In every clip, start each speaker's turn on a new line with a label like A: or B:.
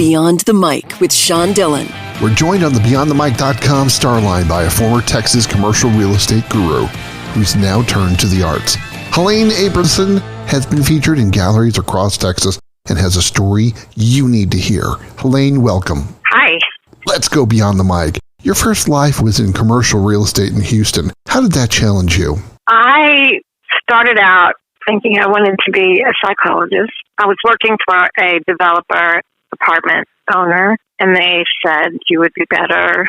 A: Beyond the Mic with Sean Dillon.
B: We're joined on the BeyondTheMic.com star line by a former Texas commercial real estate guru who's now turned to the arts. Helaine Abramson has been featured in galleries across Texas and has a story you need to hear. Helaine, welcome.
C: Hi.
B: Let's go beyond the mic. Your first life was in commercial real estate in Houston. How did that challenge you?
C: I started out thinking I wanted to be a psychologist. I was working for a developer, apartment owner, and they said you would be better.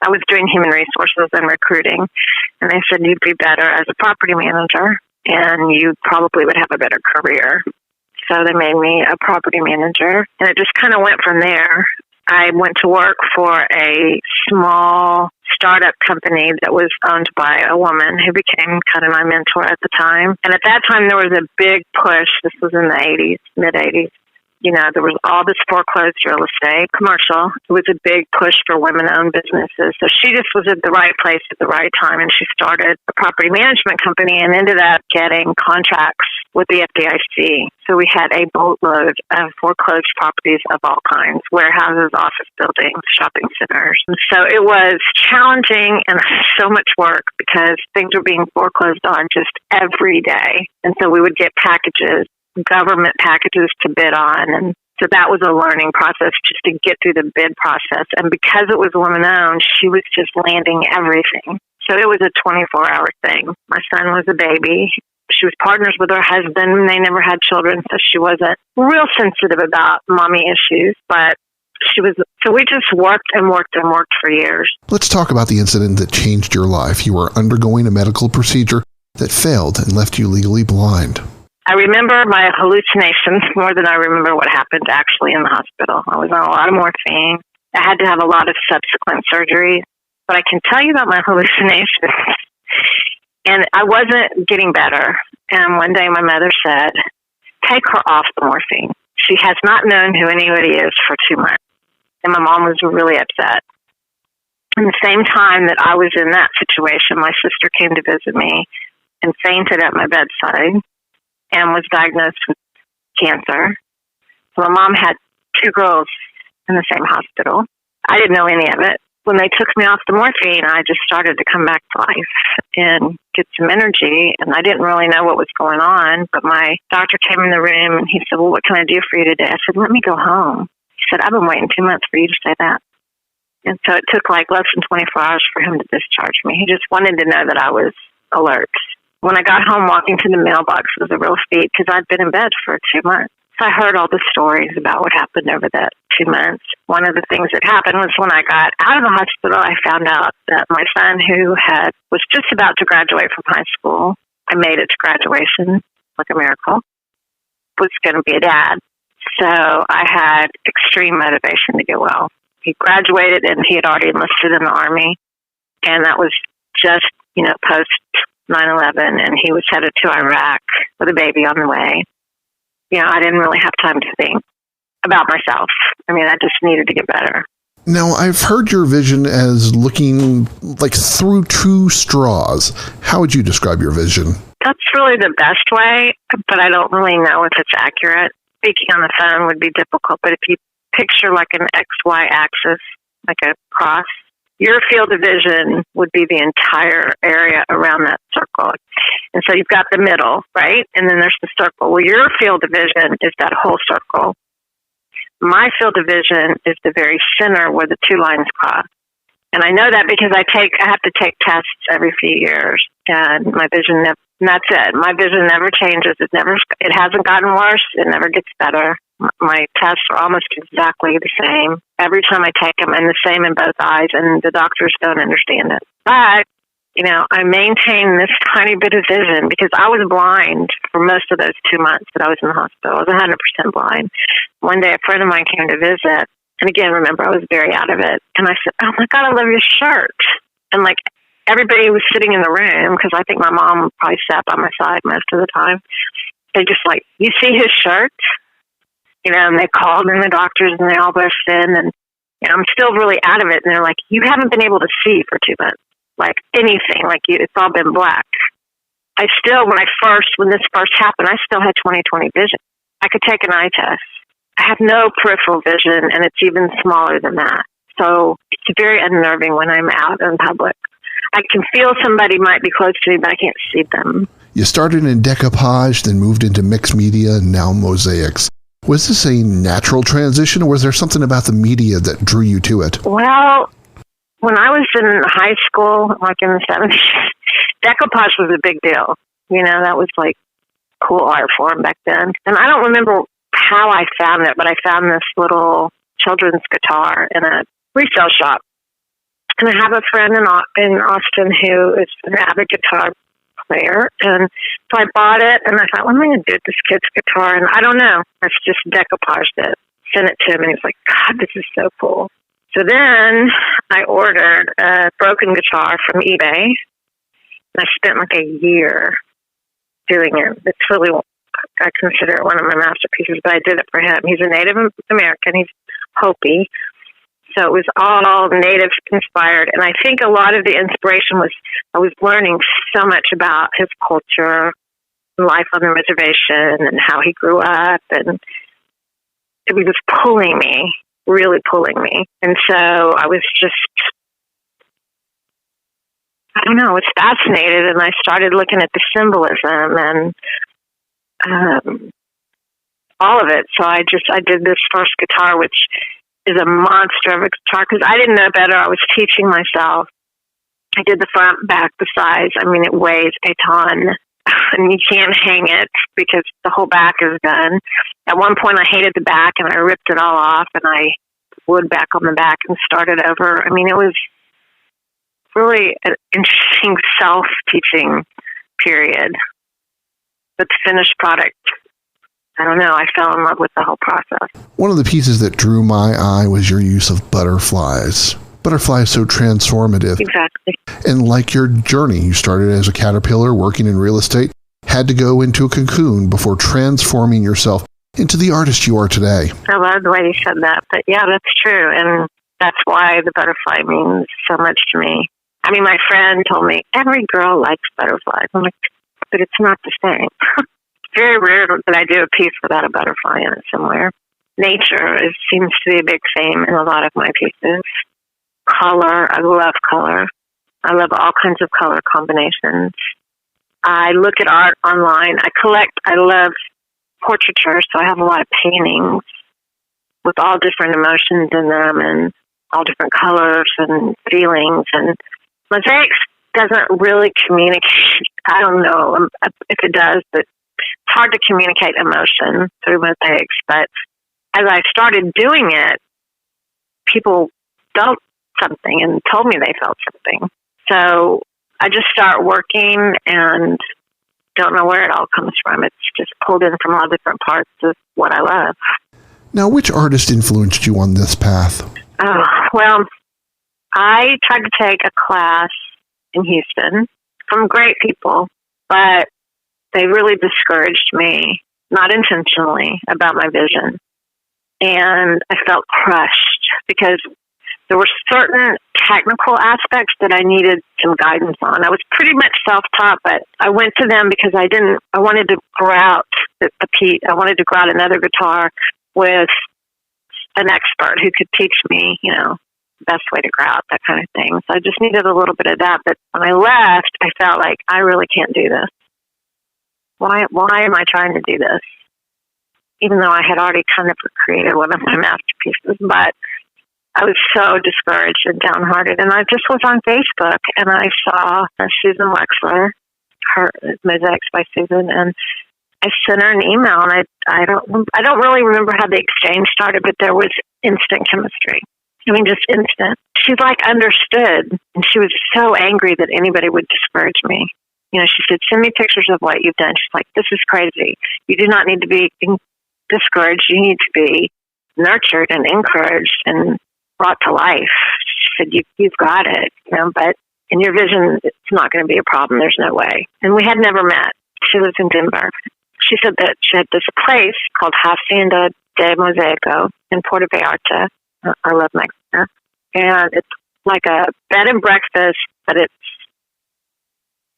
C: I was doing human resources and recruiting, and they said you'd be better as a property manager, and you probably would have a better career. So they made me a property manager, and it just kind of went from there. I went to work for a small startup company that was owned by a woman who became kind of my mentor at the time. And at that time, there was a big push. This was in the 80s, mid-80s. You know, there was all this foreclosed real estate, commercial. It was a big push for women-owned businesses. So she just was at the right place at the right time, and she started a property management company and ended up getting contracts with the FDIC. So we had a boatload of foreclosed properties of all kinds, warehouses, office buildings, shopping centers. And so it was challenging and so much work because things were being foreclosed on just every day. And so we would get packages, government packages to bid on. And so that was a learning process just to get through the bid process. And because it was woman-owned, she was just landing everything. So it was a 24-hour thing. My son was a baby. She was partners with her husband. They never had children, so she wasn't real sensitive about mommy issues. But she was. So we just worked and worked and worked for years.
B: Let's talk about the incident that changed your life. You were undergoing a medical procedure that failed and left you legally blind.
C: I remember my hallucinations more than I remember what happened actually in the hospital. I was on a lot of morphine. I had to have a lot of subsequent surgery. But I can tell you about my hallucinations. And I wasn't getting better. And one day my mother said, take her off the morphine. She has not known who anybody is for 2 months. And my mom was really upset. And the same time that I was in that situation, my sister came to visit me and fainted at my bedside and was diagnosed with cancer. So my mom had 2 girls in the same hospital. I didn't know any of it. When they took me off the morphine, I just started to come back to life and get some energy. And I didn't really know what was going on. But my doctor came in the room and he said, well, what can I do for you today? I said, let me go home. He said, I've been waiting 2 months for you to say that. And so it took like less than 24 hours for him to discharge me. He just wanted to know that I was alert. When I got home, walking to the mailbox was a real feat because I'd been in bed for 2 months. So I heard all the stories about what happened over that 2 months. One of the things that happened was when I got out of the hospital, I found out that my son, who was just about to graduate from high school, I made it to graduation, like a miracle, was going to be a dad. So I had extreme motivation to get well. He graduated and he had already enlisted in the Army. And that was just, post 9/11, and he was headed to Iraq with a baby on the way. I didn't really have time to think about myself. I just needed to get better.
B: Now, I've heard your vision as looking like through 2 straws. How would you describe your vision?
C: That's really the best way, but I don't really know if it's accurate. Speaking on the phone would be difficult, but if you picture like an XY axis, like a cross, your field of vision would be the entire area around that circle. And so you've got the middle, right? And then there's the circle. Well, your field of vision is that whole circle. My field of vision is the very center where the 2 lines cross. And I know that because I have to take tests every few years. And my vision, and that's it. My vision never changes. It hasn't gotten worse. It never gets better. My tests are almost exactly the same every time I take them, and the same in both eyes, and the doctors don't understand it. But, I maintain this tiny bit of vision because I was blind for most of those 2 months that I was in the hospital. I was 100% blind. One day, a friend of mine came to visit, and again, remember, I was very out of it. And I said, oh my God, I love your shirt. And everybody was sitting in the room, because I think my mom probably sat by my side most of the time. They just you see his shirt? And they called in the doctors and they all burst in, and I'm still really out of it. And they're like, you haven't been able to see for 2 months, anything, it's all been black. I still, when this first happened, I still had 20/20 vision. I could take an eye test. I have no peripheral vision, and it's even smaller than that. So it's very unnerving when I'm out in public. I can feel somebody might be close to me, but I can't see them.
B: You started in decoupage, then moved into mixed media, and now mosaics. Was this a natural transition, or was there something about the media that drew you to it?
C: Well, when I was in high school, like in the 70s, decoupage was a big deal. You know, that was like cool art form back then. And I don't remember how I found it, but I found this little children's guitar in a resale shop. And I have a friend in Austin who is an avid guitar player. And so I bought it, and I thought, what am I going to do with this kid's guitar? And I don't know. I just decoupaged it, sent it to him, and he was like, God, this is so cool. So then I ordered a broken guitar from eBay, and I spent like a year doing it. It's really, I consider it one of my masterpieces, but I did it for him. He's a Native American. He's Hopi. So it was all Native inspired. And I think a lot of the inspiration was I was learning so much about his culture, life on the reservation, and how he grew up. And it was just pulling me, really pulling me. And so I was just, I don't know, I was fascinated. And I started looking at the symbolism and all of it. So I did this first guitar, which is a monster of a guitar, because I didn't know better. I was teaching myself. I did the front, back, the size. I mean, it weighs a ton, and you can't hang it because the whole back is done. At one point, I hated the back, and I ripped it all off, and I wood back on the back and started over. I mean, it was really an interesting self-teaching period. But the finished product, I don't know, I fell in love with the whole process.
B: One of the pieces that drew my eye was your use of butterflies. Butterflies so transformative.
C: Exactly.
B: And like your journey, you started as a caterpillar working in real estate, had to go into a cocoon before transforming yourself into the artist you are today.
C: I love the way you said that, but yeah, that's true. And that's why the butterfly means so much to me. I mean, my friend told me, every girl likes butterflies. I'm like, but it's not the same. Very rare that I do a piece without a butterfly in it somewhere. Nature seems to be a big theme in a lot of my pieces. Color, I love color. I love all kinds of color combinations. I look at art online. I love portraiture, so I have a lot of paintings with all different emotions in them and all different colors and feelings. And mosaics doesn't really communicate. I don't know if it does, but it's hard to communicate emotion through mosaics. But as I started doing it, people felt something and told me they felt something. So I just start working and don't know where it all comes from. It's just pulled in from all different parts of what I love.
B: Now, which artist influenced you on this path?
C: Oh, well, I tried to take a class in Houston from great people, but they really discouraged me, not intentionally, about my vision. And I felt crushed because there were certain technical aspects that I needed some guidance on. I was pretty much self-taught, but I went to them because I wanted to grow out I wanted to grow out another guitar with an expert who could teach me, the best way to grow out, that kind of thing. So I just needed a little bit of that. But when I left, I felt like I really can't do this. Why am I trying to do this? Even though I had already kind of created one of my masterpieces, but I was so discouraged and downhearted. And I just was on Facebook and I saw Susan Wexler, her Mosaics by Susan, and I sent her an email. And I don't really remember how the exchange started, but there was instant chemistry. I mean, just instant. She understood, and she was so angry that anybody would discourage me. She said, "Send me pictures of what you've done." She's like, "This is crazy. You do not need to be discouraged. You need to be nurtured and encouraged and brought to life." She said, you've got it, but in your vision, it's not going to be a problem. There's no way. And we had never met. She lives in Denver. She said that she had this place called Hacienda de Mosaico in Puerto Vallarta. I love Mexico. And it's like a bed and breakfast, but it's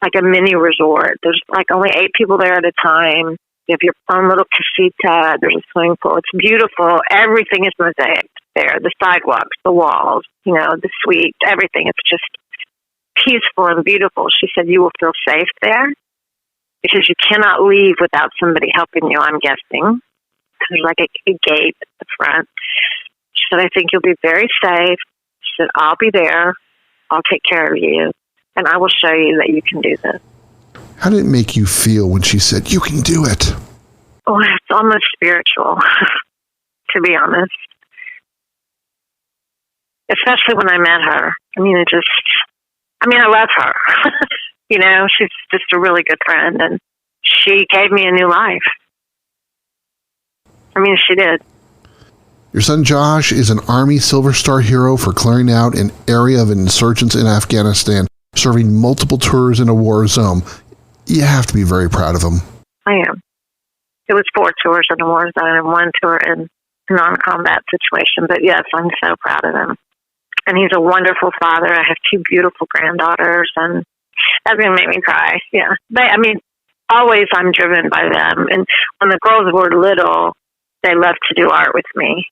C: like a mini resort. There's like only 8 people there at a time. You have your own little casita. There's a swimming pool. It's beautiful. Everything is mosaic there. The sidewalks, the walls, the suite, everything. It's just peaceful and beautiful. She said, you will feel safe there because you cannot leave without somebody helping you, I'm guessing. There's like a gate at the front. She said, I think you'll be very safe. She said, I'll be there. I'll take care of you. And I will show you that you can do this.
B: How did it make you feel when she said, you can do it?
C: Oh, it's almost spiritual, to be honest. Especially when I met her. I love her. She's just a really good friend, and she gave me a new life. She did.
B: Your son Josh is an Army Silver Star hero for clearing out an area of insurgents in Afghanistan, serving multiple tours in a war zone. You have to be very proud of him.
C: I am. It was 4 tours in a war zone and 1 tour in a non-combat situation. But yes, I'm so proud of him. And he's a wonderful father. I have 2 beautiful granddaughters, and that's going to make me cry. Yeah. Always I'm driven by them. And when the girls were little, they loved to do art with me.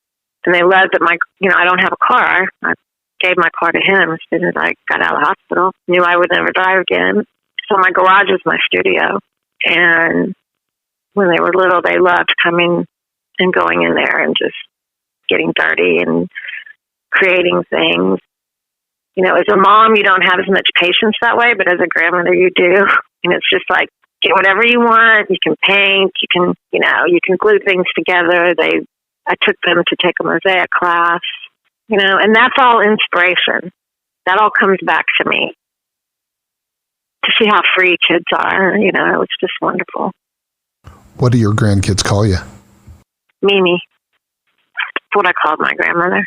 C: And they loved that I don't have a car. I gave my car to him as soon as I got out of the hospital. Knew I would never drive again. So my garage is my studio. And when they were little, they loved coming and going in there and just getting dirty and creating things. As a mom, you don't have as much patience that way, but as a grandmother, you do. And it's just like, get whatever you want. You can paint. You can glue things together. I took them to take a Mosaic class, and that's all inspiration. That all comes back to me. To see how free kids are, it's just wonderful.
B: What do your grandkids call you?
C: Mimi. That's what I called my grandmother.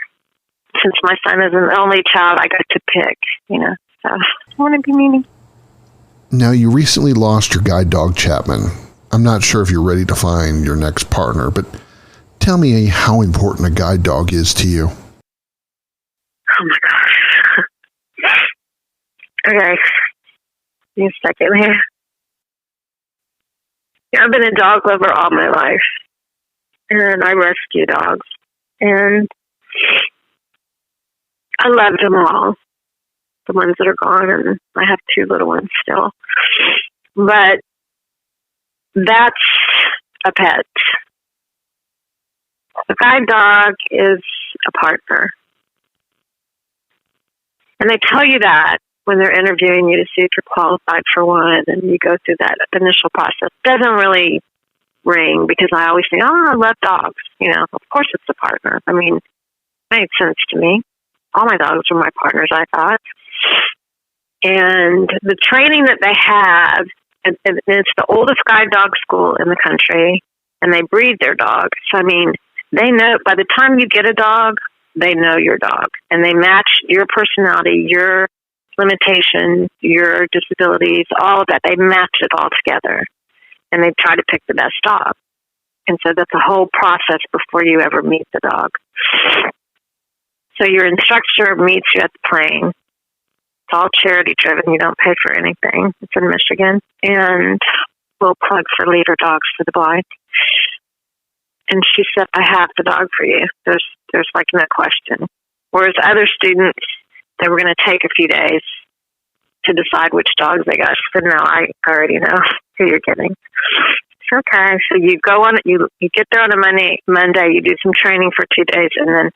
C: Since my son is an only child, I got to pick, so I want to be Mimi.
B: Now, you recently lost your guide dog, Chapman. I'm not sure if you're ready to find your next partner, but tell me how important a guide dog is to you.
C: Oh, my gosh. Okay. Give me a second here. I've been a dog lover all my life, and I rescue dogs, and I love them all, the ones that are gone, and I have 2 little ones still. But that's a pet. A guide dog is a partner. And they tell you that when they're interviewing you to see if you're qualified for one, and you go through that initial process. It doesn't really ring because I always think, I love dogs. Of course it's a partner. It made sense to me. All my dogs were my partners, I thought. And the training that they have, and it's the oldest guide dog school in the country, and they breed their dogs. They know by the time you get a dog, they know your dog, and they match your personality, your limitations, your disabilities, all of that. They match it all together, and they try to pick the best dog. And so that's a whole process before you ever meet the dog. So your instructor meets you at the plane. It's all charity driven. You don't pay for anything. It's in Michigan. And we'll plug for Leader Dogs for the Blind. And she said, I have the dog for you. There's no question. Whereas other students, they were going to take a few days to decide which dogs they got. She said, no, I already know who you're getting. Okay, so you go on, you get there on a Monday, you do some training for 2 days, and then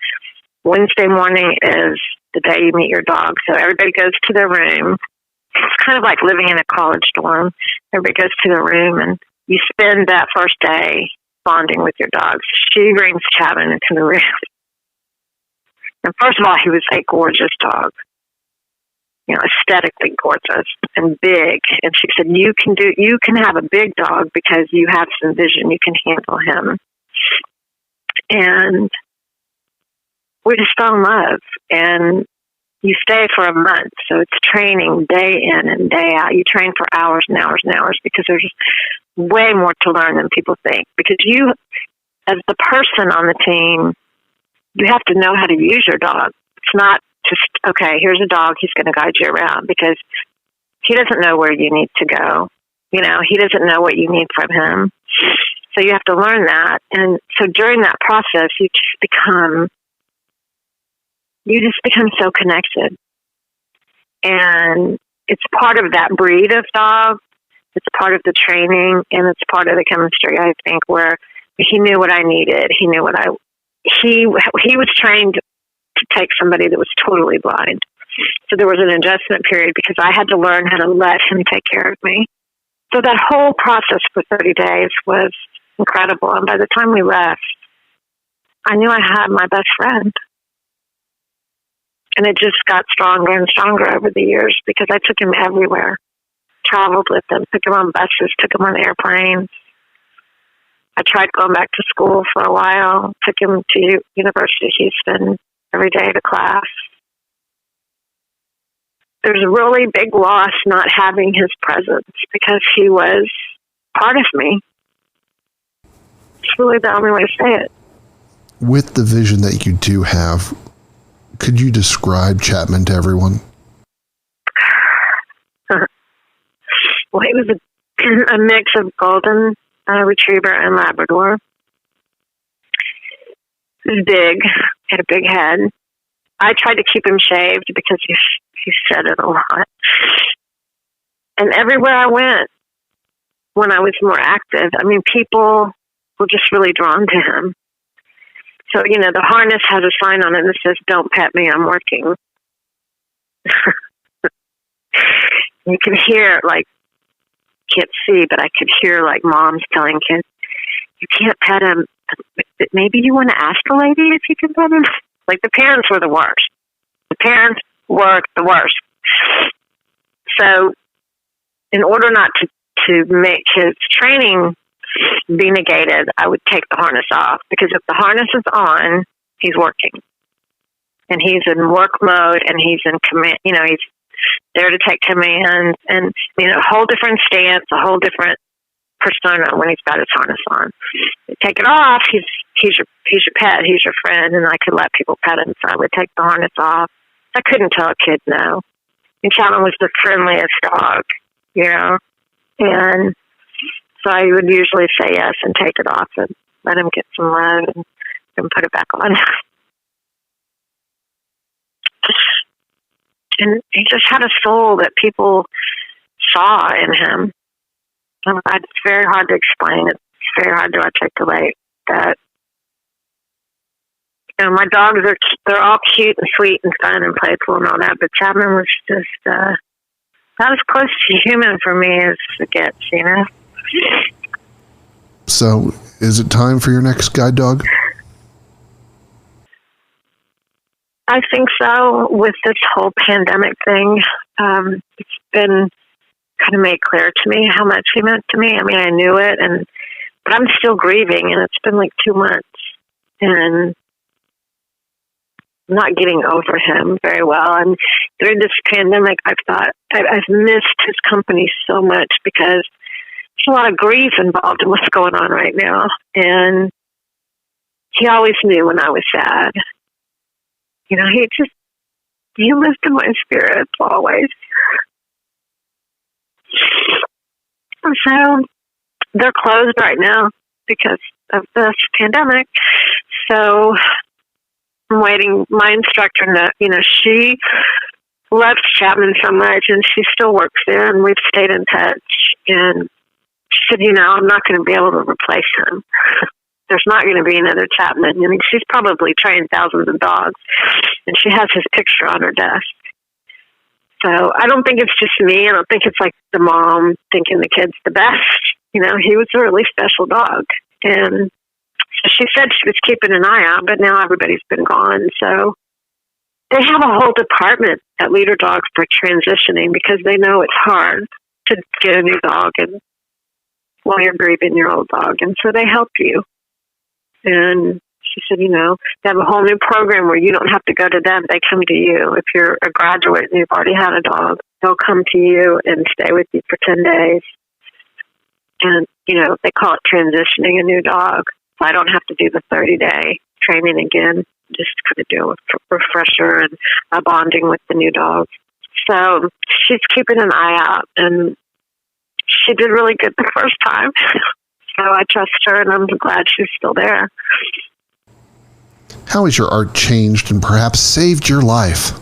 C: Wednesday morning is the day you meet your dog. So everybody goes to their room. It's kind of like living in a college dorm. Everybody goes to their room, and you spend that first day bonding with your dogs. She brings Chapman into the room. And first of all, he was a gorgeous dog. Aesthetically gorgeous and big. And she said, you can have a big dog because you have some vision. You can handle him. And we just fell in love. And you stay for a month. So it's training day in and day out. You train for hours and hours and hours because there's just way more to learn than people think. Because you, as the person on the team, you have to know how to use your dog. It's not just, okay, here's a dog, he's going to guide you around, because he doesn't know where you need to go. He doesn't know what you need from him. So you have to learn that. And so during that process, you just become so connected. And it's part of that breed of dog. It's part of the training, and it's part of the chemistry, I think, where he knew what I needed. He knew he was trained to take somebody that was totally blind. So there was an adjustment period because I had to learn how to let him take care of me. So that whole process for 30 days was incredible. And by the time we left, I knew I had my best friend. And it just got stronger and stronger over the years because I took him everywhere, traveled with him, took him on buses, took him on airplanes. I tried going back to school for a while, took him to University of Houston every day to class. There's a really big loss not having his presence because he was part of me. It's really the only way to say it.
B: With the vision that you do have, could you describe Chapman to everyone?
C: Well, he was a mix of golden retriever and Labrador. He was big, had a big head. I tried to keep him shaved because he said it a lot. And everywhere I went, when I was more active, I mean, people were just really drawn to him. So, the harness has a sign on it that says, "Don't pet me, I'm working." You can hear, can't see, but I could hear, moms telling kids, "You can't pet him. Maybe you want to ask the lady if you can pet him?" The parents were the worst. The parents were the worst. So, in order not to make his training be negated, I would take the harness off, because if the harness is on, he's working. And he's in work mode, and he's in command, he's there to take commands, and, a whole different stance, a whole different persona when he's got his harness on. You take it off, he's your pet, he's your friend, and I could let people pet him, so I would take the harness off. I couldn't tell a kid no. And Chapman was the friendliest dog, and so I would usually say yes and take it off and let him get some love and then put it back on. And he just had a soul that people saw in him. It's very hard to explain. It's very hard to articulate that. My dogs they're all cute and sweet and fun and playful and all that, but Chapman was just not as close to human for me as it gets,
B: So, is it time for your next guide dog?
C: I think so. With this whole pandemic thing, it's been kind of made clear to me how much he meant to me. I mean, I knew it, but I'm still grieving, and it's been 2 months, and I'm not getting over him very well. And through this pandemic, I've thought I've missed his company so much because there's a lot of grief involved in what's going on right now. And he always knew when I was sad. He lived in my spirit always. So they're closed right now because of this pandemic. So I'm waiting. My instructor, she loves Chapman so much, and she still works there, and we've stayed in touch. And she said, I'm not going to be able to replace him. There's not going to be another Chapman. I mean, she's probably trained thousands of dogs, and she has his picture on her desk. So I don't think it's just me. I don't think it's the mom thinking the kid's the best. He was a really special dog. And so she said she was keeping an eye out, but now everybody's been gone. So they have a whole department at Leader Dogs for transitioning because they know it's hard to get a new dog and while you're grieving your old dog. And so they help you. And she said, they have a whole new program where you don't have to go to them. They come to you. If you're a graduate and you've already had a dog, they'll come to you and stay with you for 10 days. And, they call it transitioning a new dog. So I don't have to do the 30-day training again. Just kind of do a refresher and a bonding with the new dog. So she's keeping an eye out. And she did really good the first time. So I trust her, and I'm glad she's still there.
B: How has your art changed and perhaps saved your life?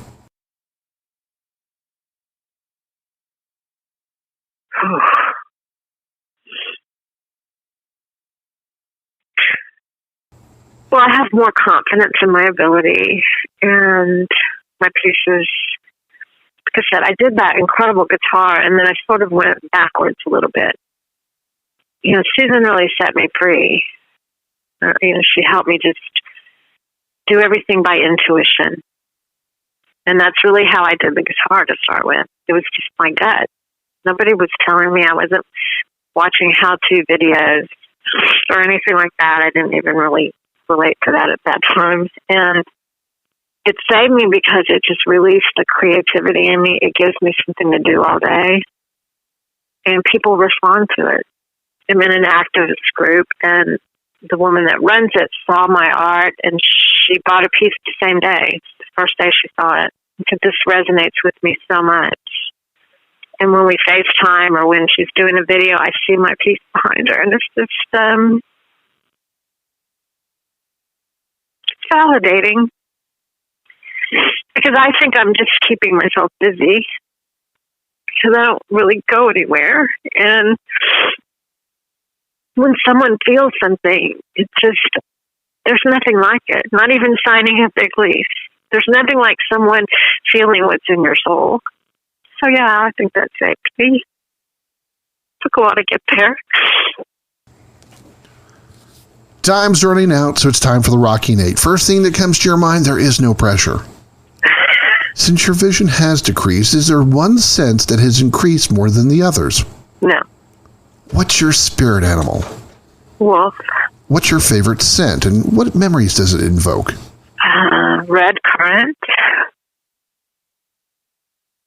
C: Well, I have more confidence in my ability and my pieces. Like I said, I did that incredible guitar, and then I sort of went backwards a little bit. Susan really set me free. She helped me just do everything by intuition. And that's really how I did the guitar to start with. It was just my gut. Nobody was telling me. I wasn't watching how-to videos or anything like that. I didn't even really relate to that at that time. And it saved me because it just released the creativity in me. It gives me something to do all day. And people respond to it. I'm in an activist group, and the woman that runs it saw my art, and she bought a piece the same day, the first day she saw it. Because this resonates with me so much. And when we FaceTime or when she's doing a video, I see my piece behind her, and it's just it's validating. Because I think I'm just keeping myself busy because I don't really go anywhere. And when someone feels something, there's nothing like it. Not even signing a big lease. There's nothing like someone feeling what's in your soul. So yeah, I think that saved me. Took a while to get there.
B: Time's running out, so it's time for the Rocky Nate. First thing that comes to your mind, there is no pressure. Since your vision has decreased, is there one sense that has increased more than the others?
C: No.
B: What's your spirit animal?
C: Wolf.
B: What's your favorite scent, and what memories does it invoke?
C: Red currant.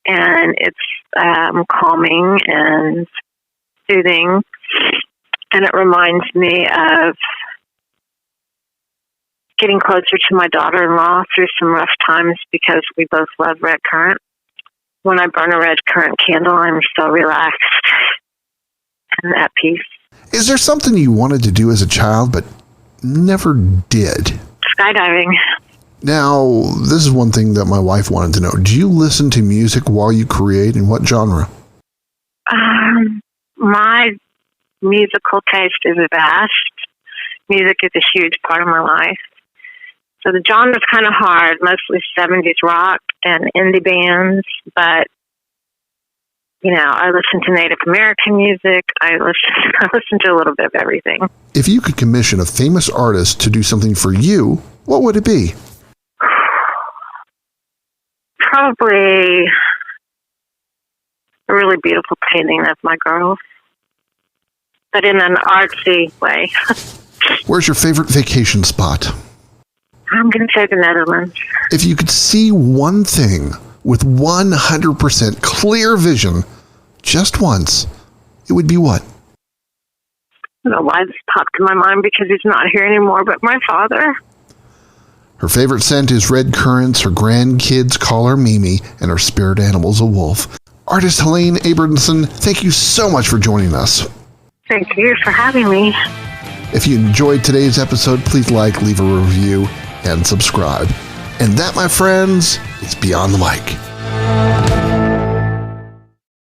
C: And it's calming and soothing. And it reminds me of getting closer to my daughter-in-law through some rough times because we both love red currant. When I burn a red currant candle, I'm so relaxed and at peace.
B: Is there something you wanted to do as a child but never did?
C: Skydiving.
B: Now, this is one thing that my wife wanted to know. Do you listen to music while you create, and what genre?
C: My musical taste is vast. Music is a huge part of my life. So the genre's kind of hard, mostly 70s rock and indie bands, but I listen to Native American music. I listen to a little bit of everything.
B: If you could commission a famous artist to do something for you, what would it be?
C: Probably a really beautiful painting of my girls, but in an artsy way.
B: Where's your favorite vacation spot?
C: I'm going to say the Netherlands.
B: If you could see one thing with 100% clear vision just once, it would be what?
C: I don't know why this popped in my mind because he's not here anymore, but my father.
B: Her favorite scent is red currants, her grandkids call her Mimi, and her spirit animal's a wolf. Artist Helaine Abramson, thank you so much for joining us.
C: Thank you for having me.
B: If you enjoyed today's episode, please leave a review, and subscribe. And that, my friends, is Beyond the Mic.